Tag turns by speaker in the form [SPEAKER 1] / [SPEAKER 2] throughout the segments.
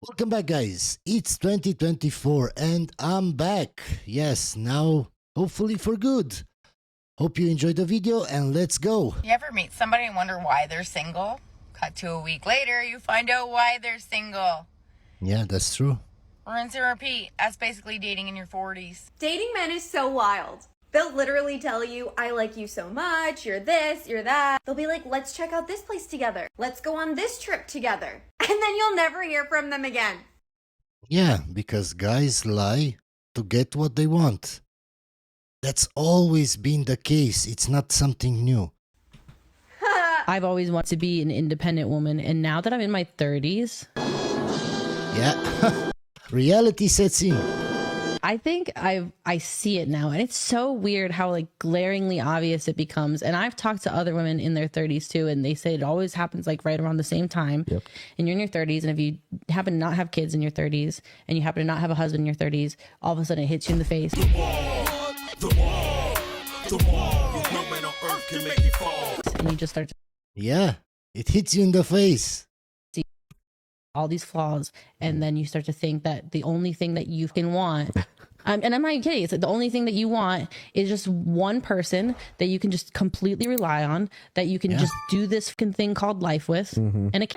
[SPEAKER 1] Welcome back, guys. It's 2024 and I'm back. Yes, now hopefully for good. Hope you enjoyed the video and let's go.
[SPEAKER 2] You ever meet somebody and wonder why they're single? Cut to a week later, you find out why they're single.
[SPEAKER 1] Yeah, that's true.
[SPEAKER 2] Rinse and repeat. That's basically dating in your 40s.
[SPEAKER 3] Dating men is so wild. They'll literally tell you, I like you so much, you're this, you're that. They'll be like, let's check out this place together. Let's go on this trip together. And then you'll never hear from them again.
[SPEAKER 1] Yeah, because guys lie to get what they want. That's always been the case. It's not something new.
[SPEAKER 4] I've always wanted to be an independent woman, and now that I'm in my 30s,
[SPEAKER 1] Yeah, reality sets in.
[SPEAKER 4] I think I see it now, and it's so weird how like glaringly obvious it becomes. And I've talked to other women in their 30s too, and they say it always happens like right around the same time.
[SPEAKER 1] Yep.
[SPEAKER 4] And you're in your 30s, and if you happen to not have kids in your 30s, and you happen to not have a husband in your 30s, all of a sudden it hits you in the face. And you just start to
[SPEAKER 1] Yeah, it hits you in the face.
[SPEAKER 4] all these flaws, and then you start to think that the only thing that you can want and I'm not even kidding, it's like the only thing that you want is just one person that you can just completely rely on, that you can just do this fucking thing called life with. And it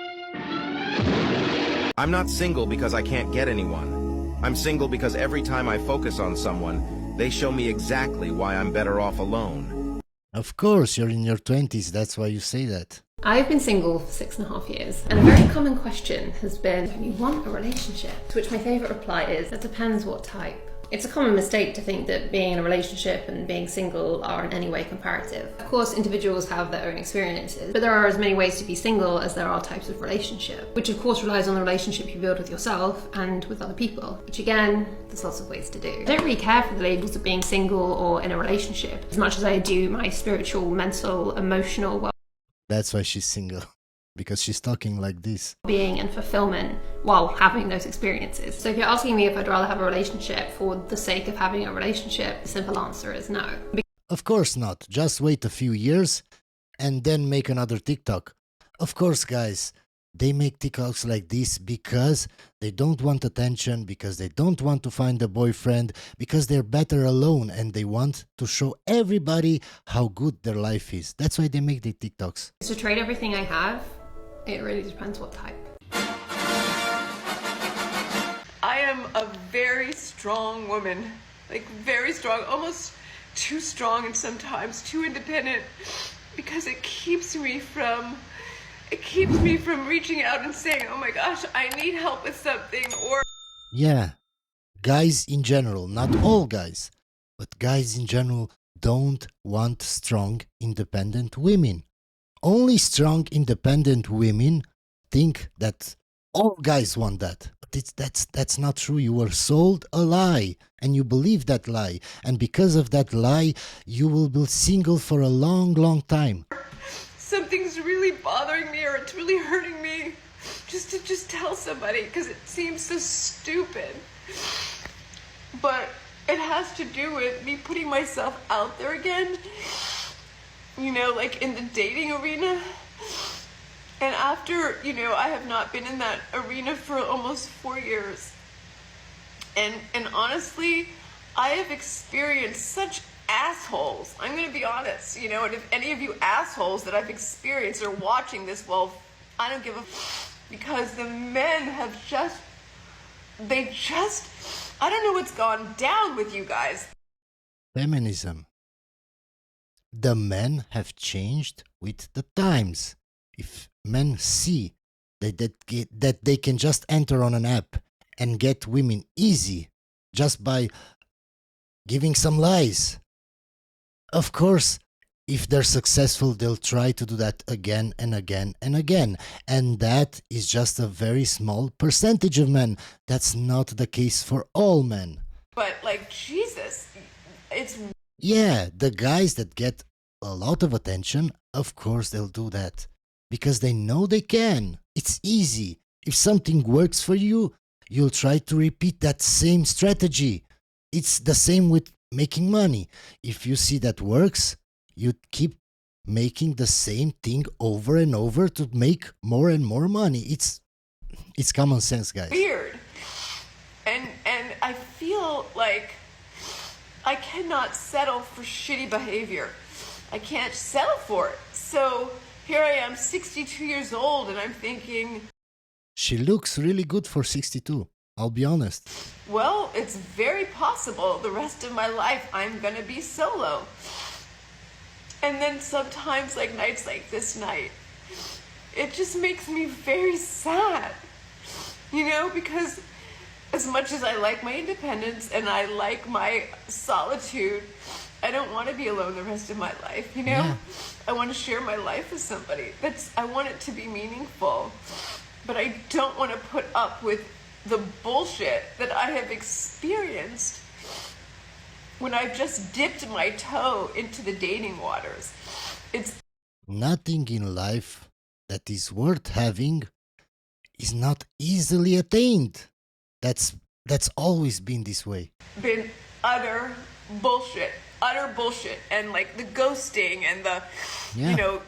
[SPEAKER 5] I'm not single because I can't get anyone. I'm single because every time I focus on someone, they show me exactly why I'm better off alone.
[SPEAKER 1] Of course, you're in your 20s, that's why you say that.
[SPEAKER 6] I've been single for 6.5 years, and a very common question has been, do you want a relationship? To which my favourite reply is, that depends what type. It's a common mistake to think that being in a relationship and being single are in any way comparative. Of course, individuals have their own experiences, but there are as many ways to be single as there are types of relationship, which of course relies on the relationship you build with yourself and with other people, which again, there's lots of ways to do. I don't really care for the labels of being single or in a relationship as much as I do my spiritual, mental, emotional
[SPEAKER 1] That's why she's single. Because she's talking like this.
[SPEAKER 6] being and fulfillment while having those experiences. So if you're asking me if I'd rather have a relationship for the sake of having a relationship, the simple answer is no.
[SPEAKER 1] Of course not. Just wait a few years and then make another TikTok. Of course, guys, they make TikToks like this because they don't want attention, because they don't want to find a boyfriend, because they're better alone and they want to show everybody how good their life is. That's why they make the TikToks.
[SPEAKER 6] To trade everything I have, it really depends what type.
[SPEAKER 7] I am a very strong woman, like very strong, almost too strong and sometimes too independent, because it keeps me from reaching out and saying, oh my gosh, I need help with something, or
[SPEAKER 1] Yeah, guys in general, not all guys, but guys in general don't want strong, independent women. Only strong, independent women think that all guys want that. But that's not true. You were sold a lie and you believe that lie. And because of that lie, you will be single for a long, long time.
[SPEAKER 7] something's really bothering me or it's really hurting me, just to tell somebody, because it seems so stupid. But it has to do with me putting myself out there again, you know, like in the dating arena. And after, you know, I have not been in that arena for almost 4 years. And honestly, I have experienced such assholes. I'm going to be honest, you know, and if any of you assholes that I've experienced are watching this, well, I don't give a because the men have I don't know what's gone down with you guys.
[SPEAKER 1] Feminism. The men have changed with the times. If men see that they can just enter on an app and get women easy just by giving some lies, of course, if they're successful, they'll try to do that again and again and again. And that is just a very small percentage of men. That's not the case for all men.
[SPEAKER 7] But like, Jesus, it's
[SPEAKER 1] Yeah, the guys that get a lot of attention, of course they'll do that. Because they know they can. It's easy. If something works for you, you'll try to repeat that same strategy. It's the same with making money. If you see that works, you keep making the same thing over and over to make more and more money. It's It's common sense, guys.
[SPEAKER 7] weird. And I feel like I cannot settle for shitty behavior. I can't settle for it. So here I am, 62 years old, and I'm thinking,
[SPEAKER 1] She looks really good for 62. I'll be honest.
[SPEAKER 7] well, it's very possible the rest of my life I'm gonna be solo. And then sometimes, like nights like this night, it just makes me very sad. You know, because as much as I like my independence and I like my solitude, I don't want to be alone the rest of my life, you know?
[SPEAKER 1] Yeah.
[SPEAKER 7] I want to share my life with somebody. I want it to be meaningful. But I don't want to put up with the bullshit that I have experienced when I've just dipped my toe into the dating waters. It's
[SPEAKER 1] Nothing in life that is worth having is not easily attained. That's always been this way.
[SPEAKER 7] been utter bullshit. And like the ghosting and the,
[SPEAKER 1] Yeah.
[SPEAKER 7] you know,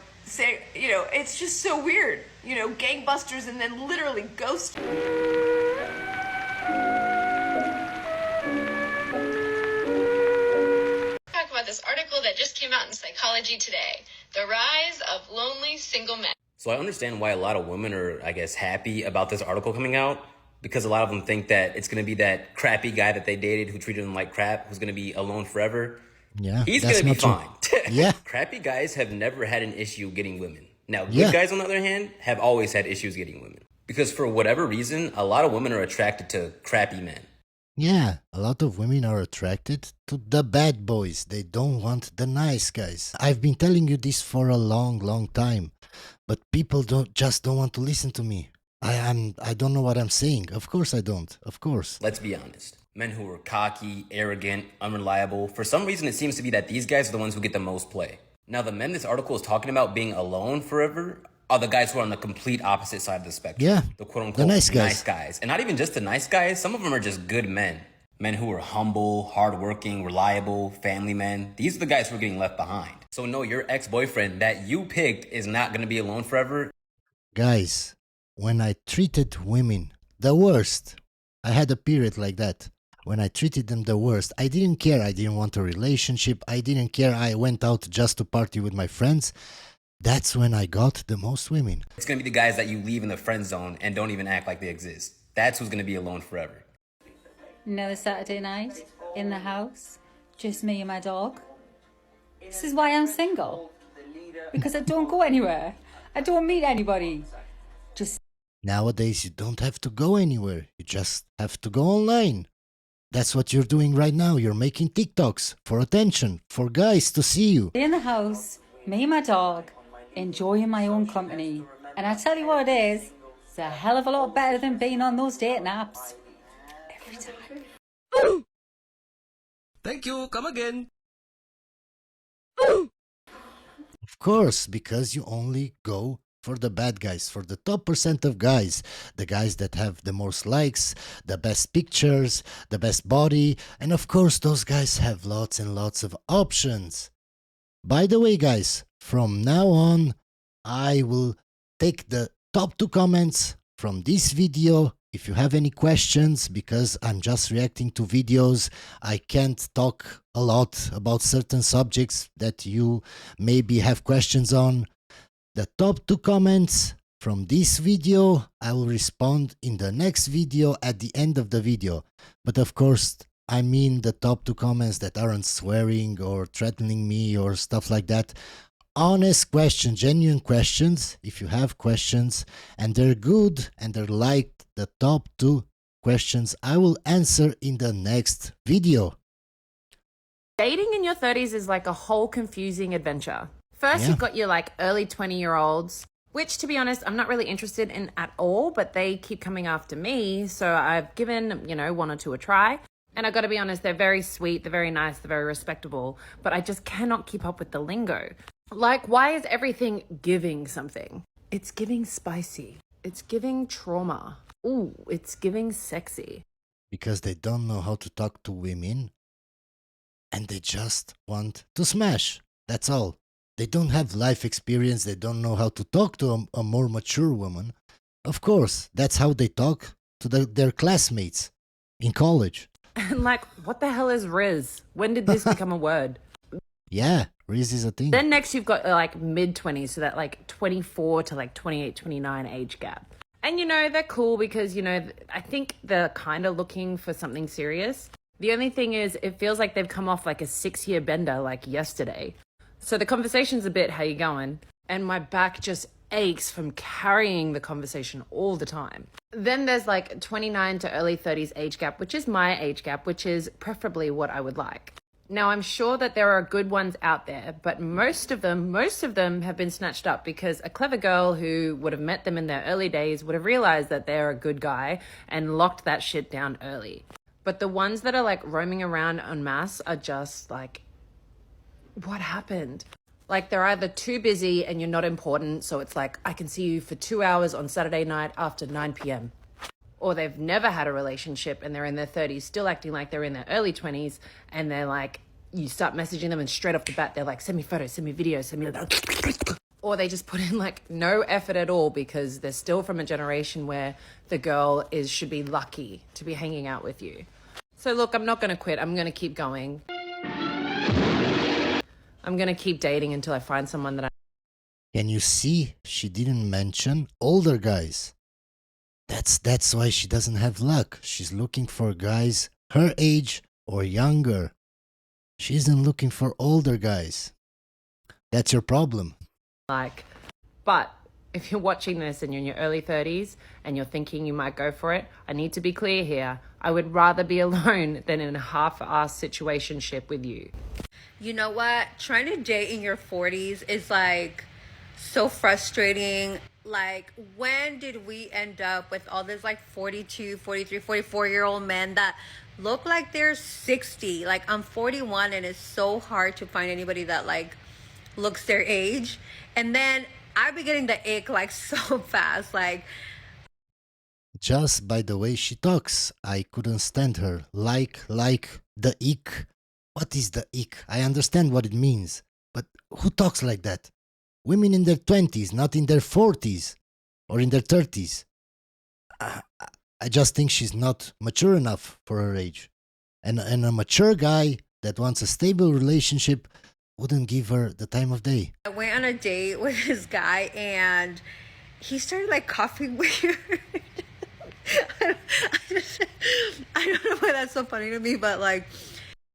[SPEAKER 7] it's just so weird. You know, gangbusters and then literally ghost.
[SPEAKER 8] Talk about this article that just came out in Psychology Today, The Rise of Lonely Single Men.
[SPEAKER 9] So I understand why a lot of women are, I guess, happy about this article coming out, because a lot of them think that it's going to be that crappy guy that they dated who treated them like crap, who's going to be alone forever.
[SPEAKER 1] Yeah,
[SPEAKER 9] He's
[SPEAKER 1] that's
[SPEAKER 9] going to be
[SPEAKER 1] not true.
[SPEAKER 9] fine.
[SPEAKER 1] Yeah.
[SPEAKER 9] Crappy guys have never had an issue getting women. Now, good
[SPEAKER 1] Yeah.
[SPEAKER 9] guys, on the other hand, have always had issues getting women. Because for whatever reason, a lot of women are attracted to crappy men.
[SPEAKER 1] Yeah, a lot of women are attracted to the bad boys. They don't want the nice guys. I've been telling you this for a long time, but people don't want to listen to me. I don't know what I'm saying. Of course I don't. Of course.
[SPEAKER 9] Let's be honest. Men who are cocky, arrogant, unreliable, for some reason it seems to be that these guys are the ones who get the most play. Now, the men this article is talking about being alone forever are the guys who are on the complete opposite side of the spectrum.
[SPEAKER 1] Yeah,
[SPEAKER 9] The quote-unquote
[SPEAKER 1] the nice guys.
[SPEAKER 9] And not even just the nice guys. Some of them are just good men. Men who are humble, hardworking, reliable, family men. These are the guys who are getting left behind. So no, your ex-boyfriend that you picked is not going to be alone forever.
[SPEAKER 1] Guys, when I treated women the worst, I had a period like that. When I treated them the worst, I didn't care. I didn't want a relationship. I didn't care. I went out just to party with my friends. That's when I got the most women.
[SPEAKER 9] It's going to be the guys that you leave in the friend zone and don't even act like they exist. That's who's going to be alone forever.
[SPEAKER 10] Another Saturday night in the house, just me and my dog. This is why I'm single. Because I don't go anywhere. I don't meet anybody. Just
[SPEAKER 1] Nowadays, you don't have to go anywhere. You just have to go online. That's what you're doing right now. You're making TikToks for attention, for guys to see you.
[SPEAKER 10] in the house, me and my dog, enjoying my own company. And I tell you what it is, it's a hell of a lot better than being on those dating apps. Every time.
[SPEAKER 11] Thank you. Come again.
[SPEAKER 1] Of course, because you only go for the bad guys, for the top percent of guys, the guys that have the most likes, the best pictures, the best body, and of course those guys have lots and lots of options. By the way, guys, from now on, I will take the top 2 comments from this video. If you have any questions, because I'm just reacting to videos, I can't talk a lot about certain subjects that you maybe have questions on. The top 2 comments from this video, I will respond in the next video at the end of the video. But of course, I mean the top 2 comments that aren't swearing or threatening me or stuff like that. Honest questions, genuine questions, if you have questions, and they're good and they're liked, the top 2 questions I will answer in the next video.
[SPEAKER 12] Dating in your 30s is like a whole confusing adventure. First,
[SPEAKER 1] Yeah.
[SPEAKER 12] you've got your like early 20-year-olds, which to be honest, I'm not really interested in at all, but they keep coming after me. So I've given, 1 or 2 a try. And I got to be honest, they're very sweet, they're very nice, they're very respectable, but I just cannot keep up with the lingo. Like, why is everything giving something? It's giving spicy. It's giving trauma. Ooh, it's giving sexy.
[SPEAKER 1] Because they don't know how to talk to women and they just want to smash. That's all. They don't have life experience. They don't know how to talk to a more mature woman. Of course, that's how they talk to their classmates in college.
[SPEAKER 12] And like, what the hell is Riz? When did this become a word?
[SPEAKER 1] Yeah, Riz is a thing.
[SPEAKER 12] Then next you've got like mid 20s, so that like 24 to like 28, 29 age gap. And you know, they're cool because, you know, I think they're kind of looking for something serious. The only thing is, it feels like they've come off like a 6-year bender like yesterday. So the conversation's a bit, how you going? And my back just aches from carrying the conversation all the time. Then there's like 29 to early 30s age gap, which is my age gap, which is preferably what I would like. Now, I'm sure that there are good ones out there, but most of them have been snatched up because a clever girl who would have met them in their early days would have realized that they're a good guy and locked that shit down early. But the ones that are like roaming around en masse are just like, what happened? Like they're either too busy and you're not important, so it's like, I can see you for 2 hours on Saturday night after 9 p.m. Or they've never had a relationship and they're in their 30s, still acting like they're in their early 20s, and they're like, you start messaging them and straight off the bat, they're like, send me photos, send me videos, send me... Or they just put in like no effort at all because they're still from a generation where the girl should be lucky to be hanging out with you. So look, I'm not going to quit. I'm going to keep going. I'm going to keep dating until I find someone that I...
[SPEAKER 1] Can you see she didn't mention older guys? That's why she doesn't have luck. She's looking for guys her age or younger. She isn't looking for older guys. That's your problem.
[SPEAKER 12] like. But if you're watching this and you're in your early 30s and you're thinking you might go for it, I need to be clear here. I would rather be alone than in a half-assed situationship with you.
[SPEAKER 3] You know what? Trying to date in your 40s is like so frustrating. Like, when did we end up with all this like 42, 43, 44-year-old men that look like they're 60? Like, I'm 41 and it's so hard to find anybody that like looks their age. And then I'd be getting the ick like so fast. Like,
[SPEAKER 1] just by the way she talks, I couldn't stand her. Like the ick. What is the ick? I understand what it means, but who talks like that? Women in their 20s, not in their 40s or in their 30s. I just think she's not mature enough for her age. And a mature guy that wants a stable relationship wouldn't give her the time of day.
[SPEAKER 3] I went on a date with this guy and he started like coughing weird. I don't know why that's so funny to me, but like...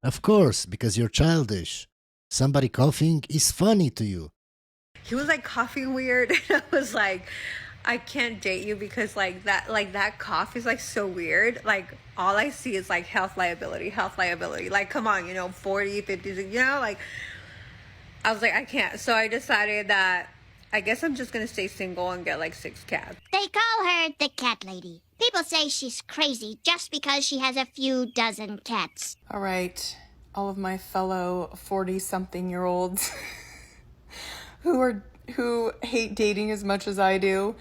[SPEAKER 1] Of course, because you're childish. Somebody coughing is funny to you.
[SPEAKER 3] He was like coughing weird and I was like, I can't date you because like that cough is like so weird. Like all I see is like health liability. Like, come on, 40, 50, like I was like, I can't. So I decided that I guess I'm just going to stay single and get like 6 cats.
[SPEAKER 13] They call her the cat lady. People say she's crazy just because she has a few dozen cats.
[SPEAKER 7] All right, all of my fellow 40-something-year-olds who hate dating as much as I do.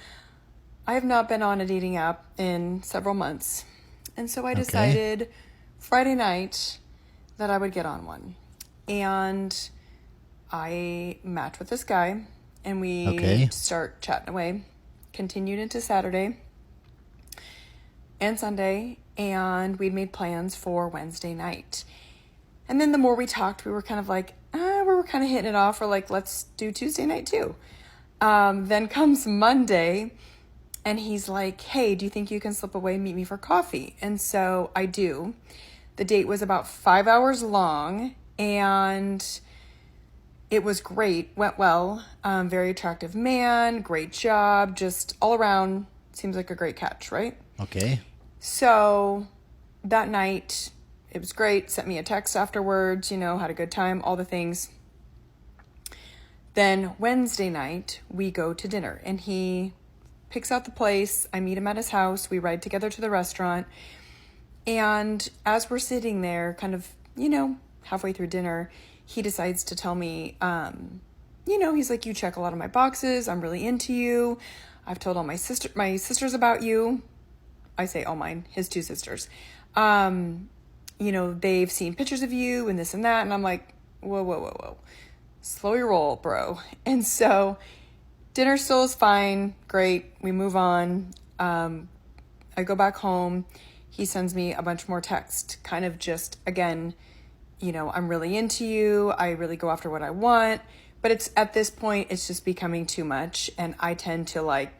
[SPEAKER 7] I have not been on a dating app in several months. And so I decided Friday night that I would get on one. And I matched with this guy and we start chatting away. Continued into Saturday and Sunday, and we'd made plans for Wednesday night. And then the more we talked, we were kind of like, we were kind of hitting it off. We're like, let's do Tuesday night too. Then comes Monday, and he's like, hey, do you think you can slip away and meet me for coffee? And so I do. The date was about 5 hours long, and it was great. Went well. Very attractive man, great job, just all around seems like a great catch, right?
[SPEAKER 1] Okay.
[SPEAKER 7] So that night, it was great. Sent me a text afterwards, had a good time, all the things. Then Wednesday night, we go to dinner and he picks out the place. I meet him at his house. We ride together to the restaurant. And as we're sitting there, kind of, halfway through dinner, he decides to tell me, he's like, you check a lot of my boxes. I'm really into you. I've told all my sisters about you. I say all mine, his 2 sisters. They've seen pictures of you and this and that. And I'm like, whoa. Slow your roll, bro. And so dinner still is fine. Great. We move on. I go back home. He sends me a bunch more text, kind of just, again, you know, I'm really into you. I really go after what I want. But it's at this point, it's just becoming too much. And I tend to like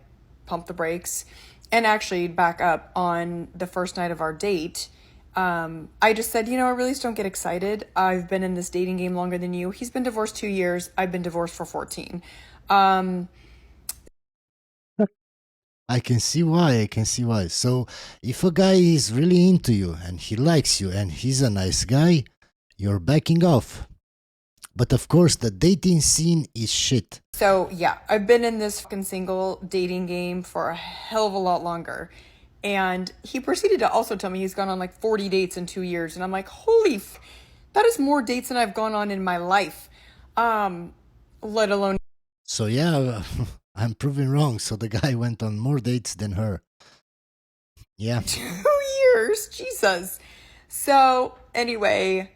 [SPEAKER 7] pump the brakes and actually back up on the first night of our date. I just said, you know, I really just don't get excited. I've been in this dating game longer than you. He's been divorced 2 years. I've been divorced for 14.
[SPEAKER 1] I can see why. I can see why. So, if a guy is really into you and he likes you and he's a nice guy, you're backing off. But of course, the dating scene is shit.
[SPEAKER 7] So, yeah, I've been in this fucking single dating game for a hell of a lot longer. And he proceeded to also tell me he's gone on like 40 dates in 2 years. And I'm like, that is more dates than I've gone on in my life. Let alone.
[SPEAKER 1] So, yeah, I'm proving wrong. So, the guy went on more dates than her. Yeah.
[SPEAKER 7] 2 years? Jesus. So, anyway,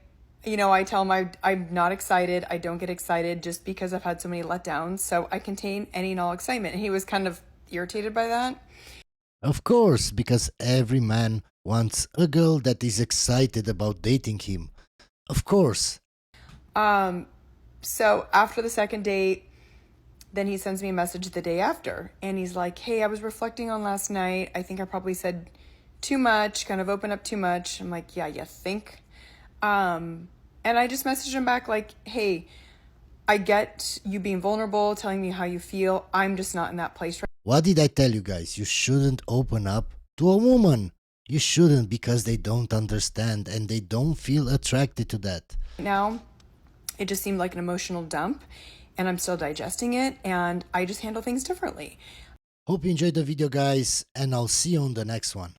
[SPEAKER 7] you know, I tell him I'm not excited. I don't get excited just because I've had so many letdowns. So, I contain any and all excitement. And he was kind of irritated by that.
[SPEAKER 1] Of course, because every man wants a girl that is excited about dating him. Of course.
[SPEAKER 7] So after the second date, then he sends me a message the day after. And he's like, hey, I was reflecting on last night. I think I probably said too much, kind of opened up too much. I'm like, yeah, you think? And I just messaged him back like, hey, I get you being vulnerable, telling me how you feel. I'm just not in that place right now.
[SPEAKER 1] What did I tell you guys? You shouldn't open up to a woman. You shouldn't, because they don't understand and they don't feel attracted to that.
[SPEAKER 7] Now, it just seemed like an emotional dump and I'm still digesting it and I just handle things differently.
[SPEAKER 1] Hope you enjoyed the video, guys, and I'll see you on the next one.